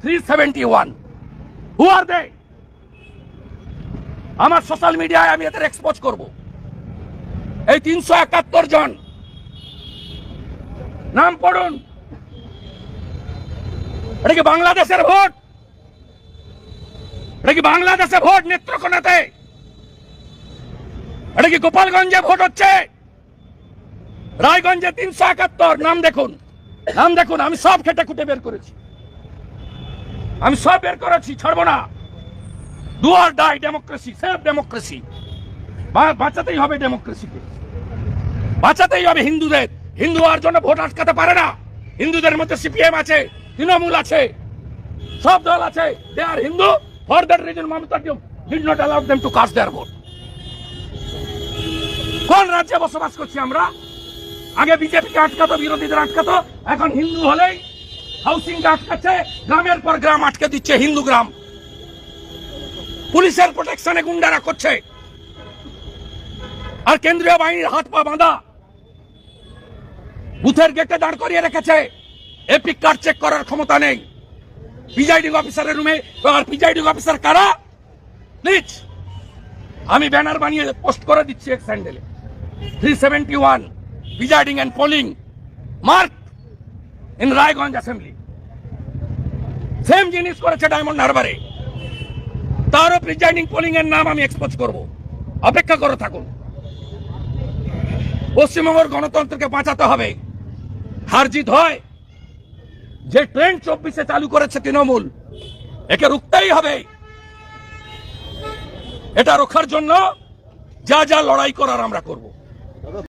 371. Who are they? আমার social মিডিয়ায় আমি এদের এক্সপোজ করব। এই 371 জন নাম পড়ুন। এটা কি বাংলাদেশের ভোট? এটা কি বাংলাদেশে ভোট নেত্রকোনাতে? এটা কি গোপালগঞ্জে ভোট হচ্ছে? রায়গঞ্জে 371 নাম দেখুন, নাম দেখুন। আমি সব খেটে খুঁটে বের করেছি, আমি সব বের করেছি, ছাড়বো না। Do or die democracy, save democracy. বাঁচাতেই হবে ডেমোক্রেসিকে, বাঁচাতেই হবে হিন্দুদের। হিন্দু হওয়ার জন্য ভোট আটকাতে পারে না। হিন্দুদের মধ্যে সিপিএম আছে, তৃণমূল আছে, সব দল আছে। They are Hindu. For that reason Mamata did not allow them to cast their vote. কোন রাজ্যে বসবাস করছি আমরা? আগে বিজেপিকে আটকাতো, বিরোধীদের আটকাতো, এখন হিন্দু হলেই হাউসিং আটকাচ্ছে, গ্রামের পর গ্রাম আটকে দিচ্ছে হিন্দু গ্রাম। পুলিশের প্রোটেকশনে গুন্ডারা করছে, আর কেন্দ্রীয় বাহিনীর হাত পা বাঁধা। বুথের গেটে দাঁড় করিয়ে রেখেছে, এপিক কার্ড চেক করার ক্ষমতা নেই। প্রিজাইডিং অফিসারের রুমে, আর প্রিজাইডিং অফিসার কারা? প্লিজ, আমি ব্যানার বানিয়ে পোস্ট করে দিচ্ছি এক স্যান্ডেলে। 371 presiding and polling mark in Raiganj assembly. Same জিনিস করেছে ডায়মন্ড হারবারে। তারও প্রিজাইডিং পোলিং এর নাম আমি এক্সপোজ করব। অপেক্ষা করে থাকুন। পশ্চিমবঙ্গের গণতন্ত্রকে বাঁচাতে হবে। হার জিত হয়। যে ট্রেন্ড 24-এ চালু করেছে তৃণমূল, একে রুখতেই হবে। এটা রক্ষার জন্য যা যা লড়াই করার আমরা করব।